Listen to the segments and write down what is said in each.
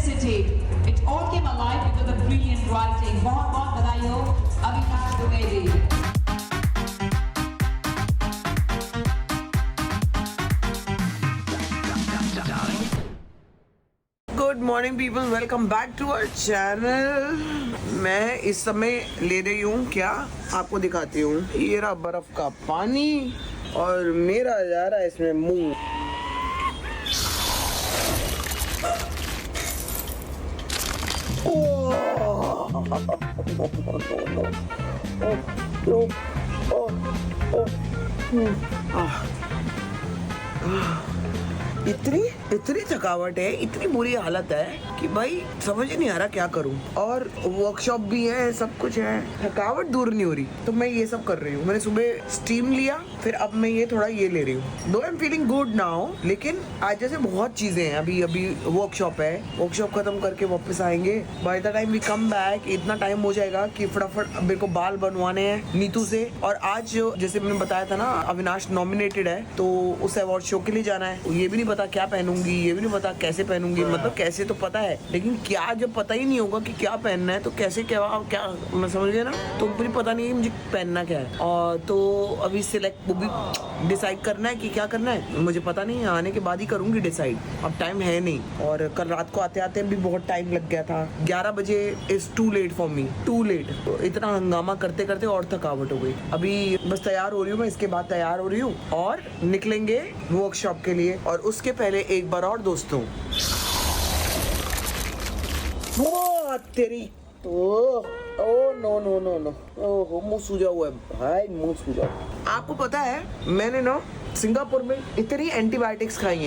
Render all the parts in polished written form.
simplicity. It all came alive because of brilliant writing. बहुत बहुत बधाई हो Avinash Dwivedi. Good morning people, welcome back to our channel. मैं इस समय ले रही हूँ, क्या आपको दिखाती हूँ. ये रहा बर्फ का पानी और मेरा जा रहा है इसमें मुंह. इतनी थकावट है, इतनी बुरी हालत है कि भाई समझ ही नहीं आ रहा क्या करूं. और वर्कशॉप भी है, सब कुछ है, थकावट दूर नहीं हो रही. तो मैं ये सब कर रही हूँ. मैंने सुबह स्टीम लिया, फिर अब मैं ये थोड़ा ये ले रही हूँ. दो I am feeling good now, लेकिन आज जैसे बहुत चीजें हैं. अभी वर्कशॉप है, वर्कशॉप खत्म करके वापस आएंगे. By the time we come back इतना टाइम हो जाएगा कि फटाफट मेरे को बाल बनवाने हैं नीतू से. और आज जैसे मैंने बताया था ना, अविनाश नॉमिनेटेड है, तो उस अवार्ड शो के लिए जाना है. ये भी नहीं पता क्या पहनूंगी, ये भी नहीं पता कैसे पहनूंगी. मतलब कैसे तो पता है, लेकिन क्या जब पता ही नहीं होगा कि क्या पहनना है तो कैसे क्या मैं समझ गया ना. तो मुझे पता नहीं है मुझे पहनना क्या है. और तो अभी सिलेक्ट वो भी डिसाइड करना है कि क्या करना है. मुझे पता नहीं है, आने के बाद ही करूंगी डिसाइड. अब टाइम है नहीं. और कल रात को आते आते भी बहुत टाइम लग गया था. 11 बजे is too late for me, too late. तो इतना हंगामा करते करते और थकावट हो गई. अभी बस तैयार हो रही हूँ मैं, इसके बाद तैयार हो रही हूँ और निकलेंगे वर्कशॉप के लिए. और उसके पहले एक बार और दोस्तों, तेरी ओ नो नो नो नो, ओहो मुंह सूजा हुआ है भाई, मुंह सूजा. आपको पता है मैंने ना सिंगापुर में इतनी एंटीबायोटिक्स खाई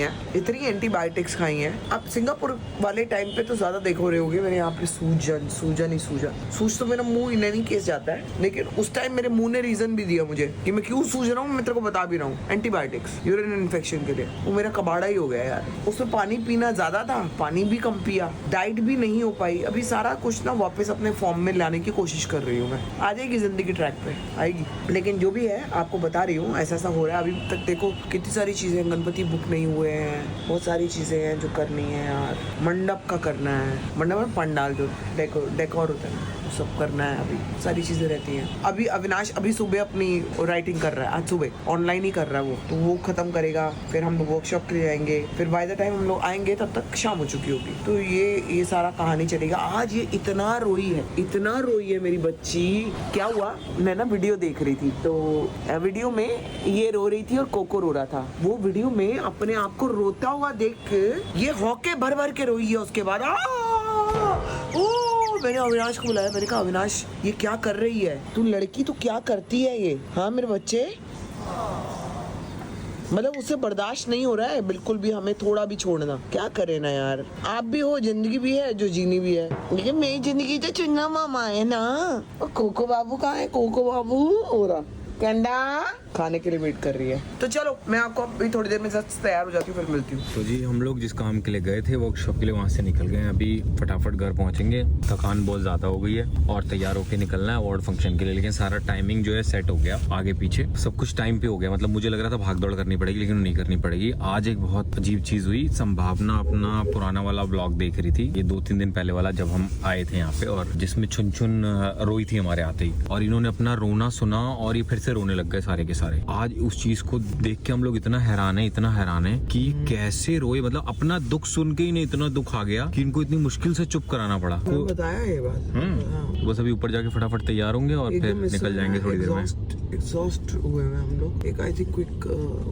हैं. अब सिंगापुर वाले टाइम पे तो ज्यादा देखो रहे होगे मेरे यहाँ पे सूज तो मेरा मुंह इन एनी केस जाता है. लेकिन उस टाइम मेरे मुंह ने रीजन भी दिया मुझे कि मैं क्यों सूज रहा हूँ. मैं तेरे को बता भी रहा हूँ, एंटीबायोटिक्स, यूरिन इन्फेक्शन के लिए. वो मेरा कबाड़ा ही हो गया यार. उसमें पानी पीना ज्यादा था, पानी भी कम पिया, डाइट भी नहीं हो पाई. अभी सारा कुछ ना वापस अपने फॉर्म में लाने की कोशिश कर रही हूँ मैं. आ जाएगी जिंदगी, ट्रैक पे आएगी. लेकिन जो भी है आपको बता रही हूँ, ऐसा हो रहा है. अभी तक देखो कितनी सारी चीजें, गणपति बुक नहीं हुए हैं, बहुत सारी चीजें हैं जो करनी है यार. मंडप का करना है, मंडप में पंडाल जो डेकोर होता है सब करना है. अभी सारी चीजें रहती हैं. अभी अविनाश अभी सुबह अपनी राइटिंग कर रहा है, आज सुबह ऑनलाइन ही कर रहा है वो. तो वो खत्म करेगा, फिर हम लोग वर्कशॉप के लिए जाएंगे. फिर बाय द टाइम हम लोग आएंगे तब तक शाम हो चुकी होगी. तो ये सारा कहानी चलेगा. आज ये इतना रोई है मेरी बच्ची. क्या हुआ, मैं ना वीडियो देख रही थी, तो वीडियो में ये रो रही थी और कोको रो रहा था. वो वीडियो में अपने आप को रोता हुआ देख के ये हौके भर भर के रोई है. उसके बाद मैंने अविनाश को बुलाया. मैंने कहा अविनाश ये क्या कर रही है तू, लड़की तू क्या करती है ये. हाँ मेरे बच्चे, मतलब उससे बर्दाश्त नहीं हो रहा है बिल्कुल भी हमें थोड़ा भी छोड़ना. क्या करे ना यार, आप भी हो, जिंदगी भी है जो जीनी भी है. लेकिन मेरी जिंदगी तो चुन्ना मामा है ना. और कोको बाबू कहाँ है, कोको बाबू हो रहा कंडा खाने के लिए वेट कर रही है. तो चलो मैं आपको अभी थोड़ी देर में तैयार हो जाती हूँ, फिर मिलती हूँ. तो जी हम लोग जिस काम के लिए गए थे वर्कशॉप के लिए, वहाँ से निकल गए. अभी फटाफट घर पहुँचेंगे. थकान बहुत ज़्यादा हो गई है और तैयार होकर निकलना है अवार्ड फंक्शन के लिए. लेकिन सारा टाइमिंग जो है सेट हो गया, आगे पीछे सब कुछ टाइम पे हो गया. मतलब मुझे लग रहा था भाग दौड़ करनी पड़ेगी, लेकिन नहीं करनी पड़ेगी. आज एक बहुत अजीब चीज़ हुई. संभावना अपना पुराना वाला ब्लॉग देख रही थी, ये 2-3 दिन पहले वाला, जब हम आए थे यहाँ पे, और जिसमें छुन रोई थी हमारे आते ही. और इन्होंने अपना रोना सुना और ये फिर से रोने लग गए सारे के सारे. आज उस चीज को देख के हम लोग इतना हैरान है कि कैसे रोए. मतलब अपना दुख सुन के ही नहीं इतना दुख आ गया कि इनको इतनी मुश्किल से चुप कराना पड़ा. तो बताया ये बात. बस अभी ऊपर जाके फटाफट तैयार होंगे और फिर निकल जाएंगे थोड़ी देर में. एग्जॉस्ट हुए हैं हम लोग. एक आई थिंक क्विक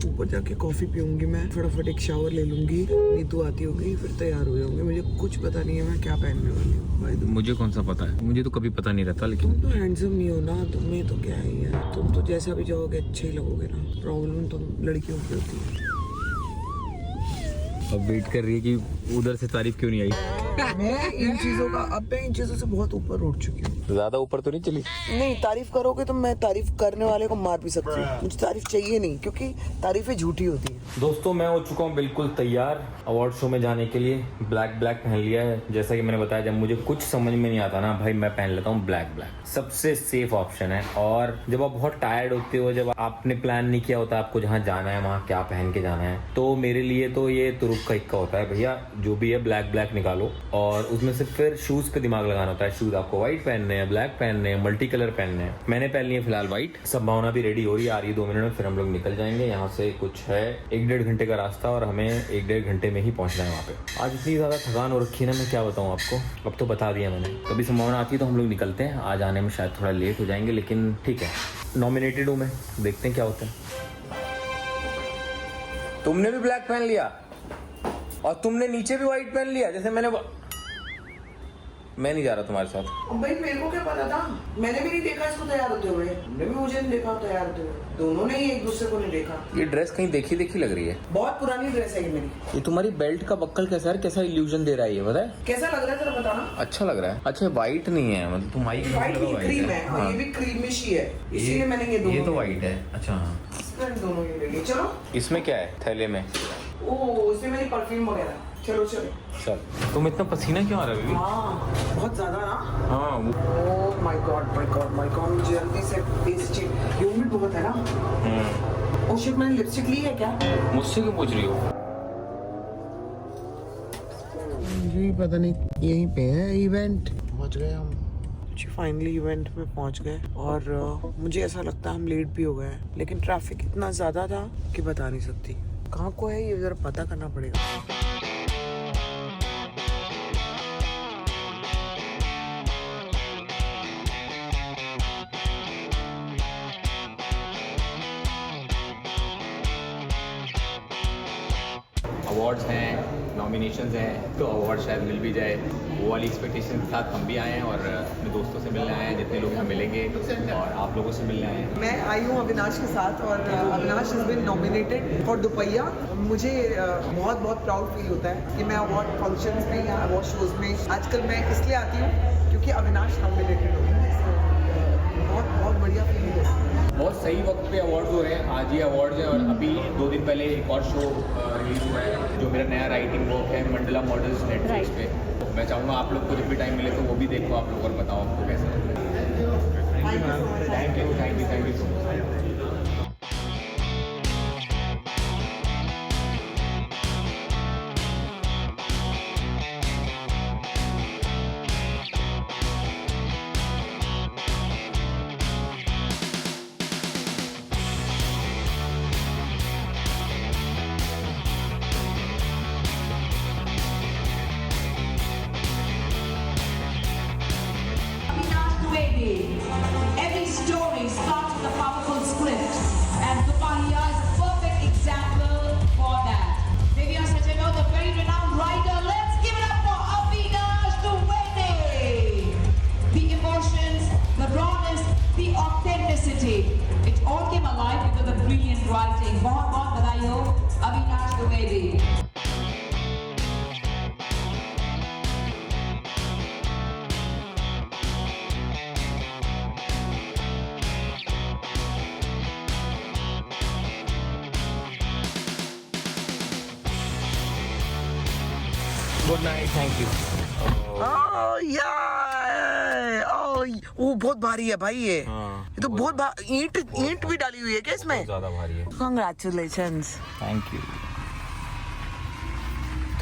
ऊपर जाके कॉफी पीऊंगी मैं, फटाफट एक शावर ले लूंगी, नीतू आती होगी, फिर तैयार हो जाऊंगे. मुझे कुछ पता नहीं है मैं क्या पहनने वाली हूँ. मुझे कौन सा पता है, मुझे तो कभी पता नहीं रहता. लेकिन तुम तो हैंडसम ही हो ना, तुम्हें तो क्या ही है. तुम तो जैसा भी जाओगे अच्छे ही लगोगे ना. प्रॉब्लम तो लड़कियों की होती है. अब वेट कर रही है कि उधर से तारीफ क्यों नहीं आई. मैं इन चीजों से बहुत ऊपर उठ चुकी हूँ. ज्यादा ऊपर तो नहीं चली. नहीं, तारीफ करोगे तो मैं तारीफ करने वाले को मार भी सकती हूँ. मुझे तारीफ चाहिए नहीं, क्योंकि तारीफें झूठी होती है. दोस्तों मैं हो चुका हूँ बिल्कुल तैयार अवार्ड शो में जाने के लिए. ब्लैक पहन लिया है. जैसा कि मैंने बताया, जब मुझे कुछ समझ में नहीं आता ना भाई, मैं पहन लेता हूँ ब्लैक. सबसे सेफ ऑप्शन है. और जब आप बहुत टायर्ड होते हो, जब आपने प्लान नहीं किया होता आपको जहाँ जाना है वहाँ क्या पहन के जाना है, तो मेरे लिए तो ये तुरुप का इक्का होता है. भैया जो भी है ब्लैक निकालो. और उसमें से फिर शूज पे दिमाग लगाना होता है। शूज आपको व्हाइट पहनने हैं, ब्लैक पहनने हैं, मल्टी कलर पहनने हैं। मैंने पहन लिए फिलहाल व्हाइट। संभावना भी रेडी हो रही है, आ रही है 2 मिनट में, फिर हम लोग निकल जाएंगे यहाँ से। कुछ है 1-1.5 घंटे का रास्ता और हमें 1-1.5 घंटे में ही पहुँचना है वहाँ पे। आज इतनी ज़्यादा थकान हो रखी है ना, मैं क्या बताऊँ आपको। अब तो बता दिया मैंने, कभी संभावना आती है तो हम लोग निकलते हैं। आज आने में शायद थोड़ा लेट हो जाएंगे, लेकिन ठीक है, नॉमिनेटेड हूँ मैं, देखते हैं क्या होता है। तुमने भी ब्लैक पहन लिया और तुमने नीचे भी व्हाइट पहन लिया, जैसे मैं नहीं जा रहा तुम्हारे साथ। भाई मेरे को क्या पता था, मैंने भी नहीं देखा इसको तैयार होते हुए, तुमने भी मुझे नहीं देखा तैयार होते हुए, दोनों ने ही एक दूसरे को नहीं देखा। ये ड्रेस कहीं देखी देखी लग रही है। बहुत पुरानी ड्रेस है ये मेरी। ये तुम्हारी बेल्ट का बक्कल कैसा है, कैसा इल्यूजन दे रहा है ये, पता है कैसा लग रहा है तेरा बताना। अच्छा लग रहा है। अच्छा व्हाइट नहीं है, मतलब तुम व्हाइट क्रीम है, हाँ। ये भी क्रीमिश ही है, इसीलिए मैंने ये दोनों। ये तो व्हाइट है। अच्छा हाँ, दोनों ये ले लिए। चलो इसमें क्या है थैले में? ओ इसमें मेरी परफ्यूम वगैरह। चलो चलो चल। तुम इतना पसीना क्यों आ रहा है? हाँ बहुत ज्यादा ना। हाँ oh my God my God my God, मुझे जल्दी से फेस चेक, ह्यूमिड बहुत है ना। ओ शिट, मैंने लिपस्टिक ली है क्या? मुझसे क्यों पूछ रही हो? जी पता नहीं, यहीं पे है इवेंट। पहुंच गए हम जी, फाइनली इवेंट में पहुंच गए। और मुझे ऐसा लगता है हम लेट भी हो गए हैं, लेकिन ट्रैफिक इतना ज्यादा था कि बता नहीं सकती। कहाँ को है ये, जरा पता करना पड़ेगा। अवार्ड्स हैं, नॉमिनेशंस हैं, तो अवार्ड शायद मिल भी जाए, वो वाली एक्सपेक्टेशन के साथ हम भी आए हैं और अपने दोस्तों से मिलने आए हैं, जितने लोग यहाँ मिलेंगे, और आप लोगों से मिलने आए हैं। मैं आई हूँ अविनाश के साथ और Avinash is been nominated for दुपहिया। मुझे बहुत बहुत प्राउड फील होता है कि मैं अवार्ड फंक्शंस में या अवार्ड शोज में आजकल मैं इसलिए आती हूँ क्योंकि अविनाश नॉमिनेटेड हो। बहुत बहुत बढ़िया फील होता है। बहुत सही वक्त पे अवार्ड हो रहे हैं, आज ये अवार्ड्स हैं। और अभी 2 दिन पहले एक और शो रिलीज हुआ है जो मेरा नया राइटिंग वर्क है, मंडला मॉडल्स नेटफ्लिक्स पे। तो मैं चाहूँगा आप लोग को जब भी टाइम मिले तो वो भी देखो आप लोग और बताओ आपको कैसा लगता है। Thank you so much. Every story starts with a powerful script, and Dupahiya is a perfect example for that. Maybe on such a note, the very renowned writer, let's give it up for Avinash Dwivedi. The emotions, the rawness, the authenticity, it all came alive because of brilliant writing. बहुत बहुत बधाई हो Avinash Dwivedi. Good night, thank you. वो बहुत भारी है भाई ये। हाँ, ये तो बहुत ईंट भी डाली हुई है क्या इसमें? ज़्यादा भारी है। Congratulations।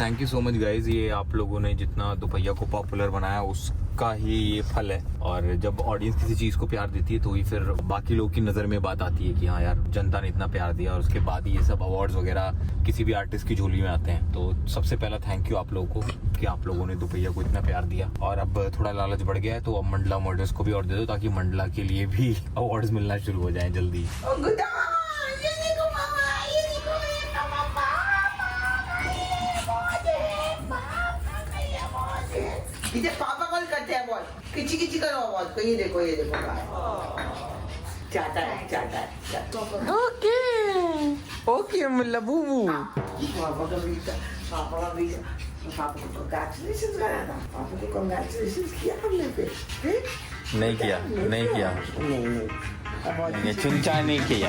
Thank you so much guys. ये आप लोगों ने जितना दुपहिया को पॉपुलर बनाया उसका ही ये फल है। और जब ऑडियंस किसी चीज़ को प्यार देती है तो ही फिर बाकी लोग की नज़र में बात आती है कि हाँ यार जनता ने इतना प्यार दिया, और उसके बाद ही ये सब अवार्ड्स वगैरह किसी भी आर्टिस्ट की झोली में आते हैं। तो सबसे पहला थैंक यू आप लोगों को कि आप लोगों ने दुपहिया को इतना प्यार दिया। और अब थोड़ा लालच बढ़ गया है तो अब मंडला मॉडल्स को भी और दे दो ताकि मंडला के लिए भी अवार्ड्स मिलना शुरू हो जाए जल्दी। इधर पापा कॉल करते हैं, बॉल किची किची करो बॉल को। ये देखो चाटा है। ओके मुल्ला बूबू। पापा का भी पापा को कांग्रेचुलेशंस करा था। पापा को कांग्रेचुलेशंस किया हमने पे? नहीं किया नहीं चिंचा नहीं किया।